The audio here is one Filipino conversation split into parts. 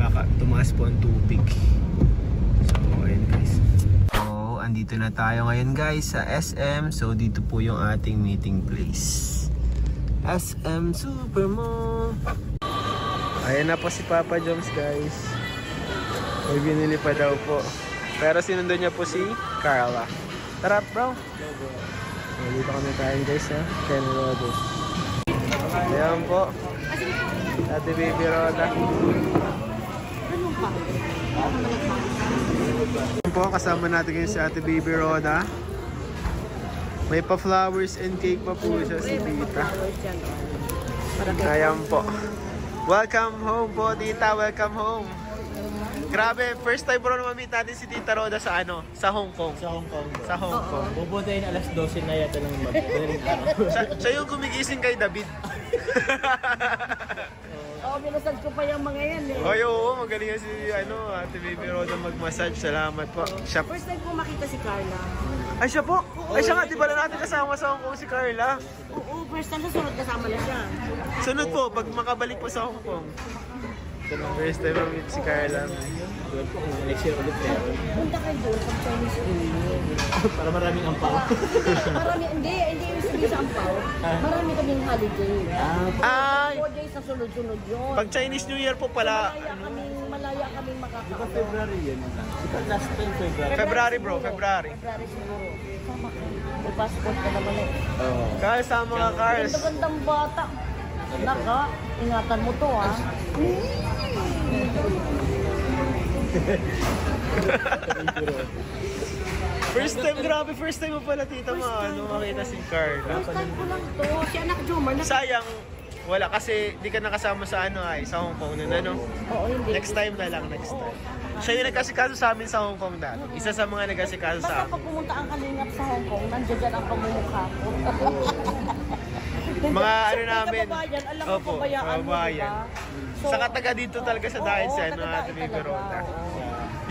baka tumaas po ang tubig. So ayun guys. So andito na tayo ngayon guys sa SM. So dito po yung ating meeting place, SM Supermall. Ayan na po si Papa Joms guys. May binili pa daw po. Pero sinundo niya po si Carla. Tara bro. Dito kami tayo guys ha. Ken Rodos. Ayan po. Ate Baby Roda. Ayan po, kasama natin ngayon si Ate Baby Roda. May pa flowers and cake pa po siya si Tita. Ayan po. Welcome home po Tita, welcome home. Grabe, first time bro na ma-meet natin si Tita Roda sa ano? Sa Hong Kong. Sa Hong Kong. Sa Hong Kong. Pupuntayin alas 12 na yata ng madaling araw. Siya yung gumigising kay David. Oo, minasad ko pa yung mga yan eh. Ay, oo, magaling nga si Ate Baby Roda mag-massage. Salamat po. Siya. First time ko makita si Carla. Ay, siya po. Ay, siya nga, di ba na natin kasama sa Hong Kong si Carla? Oo, first time sa sunod kasama na siya. Sunod po, pag makabalik po sa Hong Kong. First time ma-meet si Carla. Doon po kung next year ulit kayo. Punta kayo doon pag Chinese New Year. Para maraming ampaw. Hindi yung sabihin sa ampaw. Marami kaming holiday. Ay! 4 days na sunod-sunod yun. Pag Chinese New Year po pala. Malaya kaming Di ba makakaalam. February yun? Di ba last time February? February bro, February. February siguro. Sama ka. May passport ka naman eh. Oo. Cars, sama mga cars. Ganda-gandang bata. Naka, ingatan mo to ha. First time, grabe, first time mo pala tita makita si Carla. First time ko lang to. Si anak Jomar. Sayang, wala kasi di ka nakasama sa sa Hong Kong nun, ano? Oo, hindi. Next time na lang, next time. Siya yung nagkasikaso sa amin sa Hong Kong dati. Isa sa mga nagkasikaso Basta sa amin. pag pumunta ang kalingap sa Hong Kong, nandiyan dyan ang pamumukha ko. Mga ano namin. Kababayan, alam mo Opo, kabayaan mo, kababayan. diba? Saka taga dito talaga sa dahil si Ate Baby Roda.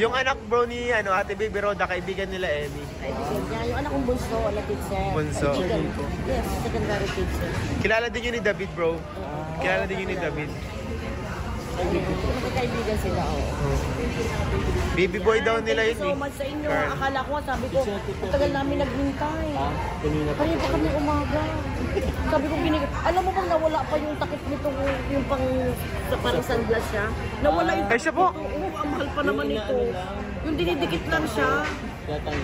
Yung anak bro ni Ate Baby Roda, kaibigan nila Emmy. Kaibigan niya. Yung anak kong bunso, wala teacher. Bunso. Kaibigan. Yes, secondary teacher. Kilala din yun ni David bro. Kilala din yun ni David. Magkaibigan sila, oo. Baby boy daw nila yun Thank you so much sa inyo. Carl. Akala ko, sabi ko, ang tagal namin naghintay. Kanina pa. Kanina pa kami umaga. Sabi ko, alam mo bang nawala pa yung takip nito, yung pang, parang sunglass siya? Nawala yung Ay, siya po. Oo, ang mahal pa naman ito. Yung dinidikit lang siya.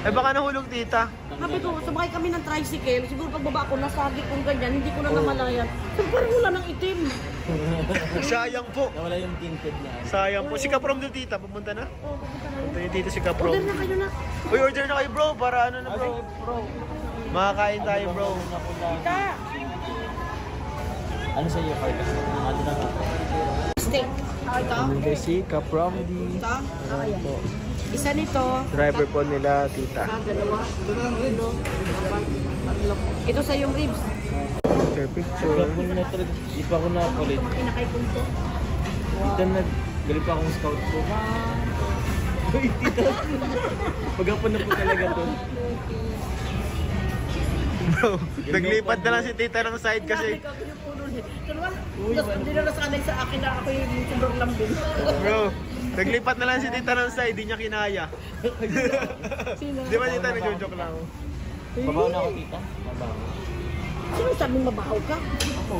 Eh baka nahulog tita. Sabi ko, sumakay kami ng tricycle. Siguro pagbaba ko, nasagi kong ganyan, hindi ko na namalayan. So, parang wala ng itim. Sayang po. Nawala yung tinted na. Sayang po. Si Kaprom doon tita, pumunta na. Oo, pupunta na Punta yun. yun dito si Kaprom. Order na kayo na. Uy, order na kayo bro, para ano na bro. Makakain tayo bro. Ka! Ano sa iyo, Carl? Ano na ka? Steak. Ito. Hindi si Kaprom di. Ito. Ayan. Isa nito. Driver po nila tita. Dalawa. Tatlo. Ito sa yung ribs. Picture picture. Ako na talaga. Di pa ako nakakulit. Kinakay ko ito. Ito na. Galing pa akong scout ko. Uy, tita. Pagkapon na po talaga to. Bro, naglipat na lang si tita ng side kasi. Hindi na nasanay sa akin na ako yung sobrang lambing. Bro, naglipat na lang si tita ng side, di niya kinaya. Sino? Di ba tita, nagjo-joke lang ako. Babaw na ako, tita. Babaw. Sino sabing mabahaw ka? Ako.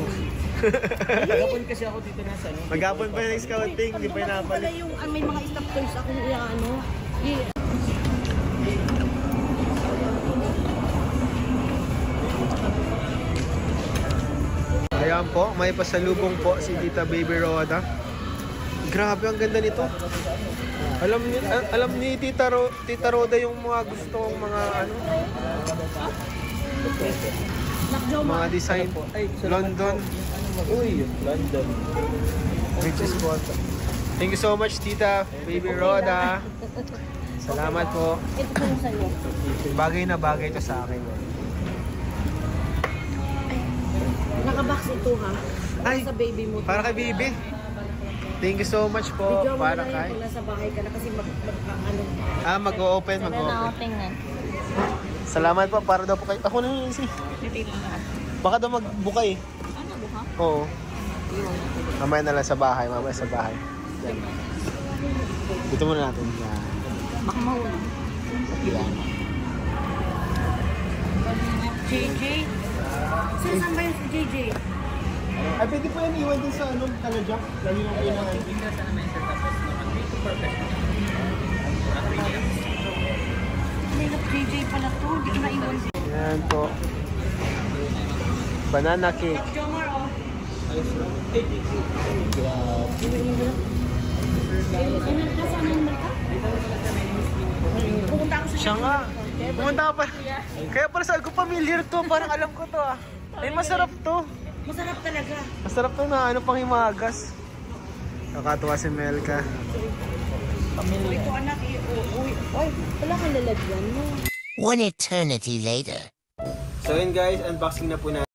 Pagkapon kasi ako dito nasa ano. Maghapon pa yung scouting, di pa Pala inapalit. yung may mga stop toys ako yung ano. Ayan po, may pasalubong po si Tita Baby Roda. Grabe, ang ganda nito. Alam ni Tita Roda yung mga gusto kong mga ano, mga design. London. Uy, London. Riches po. Thank you so much Tita Baby Roda. Salamat po. Ito po yung sa'yo. Bagay na bagay ito sa akin. Nakabox ito ha. Para Ay, sa baby mo. para kay Bibi. Thank you so much po. Video mo Para na lang kay... pag nasa bahay ka na kasi ano. Mag-o-open, mag-o-open. Salamat po, para daw po kayo. Ako na yun si. Baka daw magbuka eh. Ano buka? Oo. Mamaya na lang sa bahay, mamaya sa bahay. Yan. Dito muna natin. Yan. Baka mahula. Yan. JJ? Saan ba yun si JJ? Ay, pwede po yan iwan din sa kalajak. Lagi lang kayo naman. Nilap JJ pala to. Hindi ka naiwan. Yan po. Banana cake. Jomar, oh. Pupunta ako sa Siya nga. Pumunta ka pa. Kaya pala sabi ko familiar to. Parang alam ko to ah. Ay, masarap to. Masarap talaga. Masarap to na ano pang himagas. Nakatuwa si Melka. Ito anak, uy. Oy, wala kang lalagyan mo. One eternity later. So yun guys, unboxing na po natin.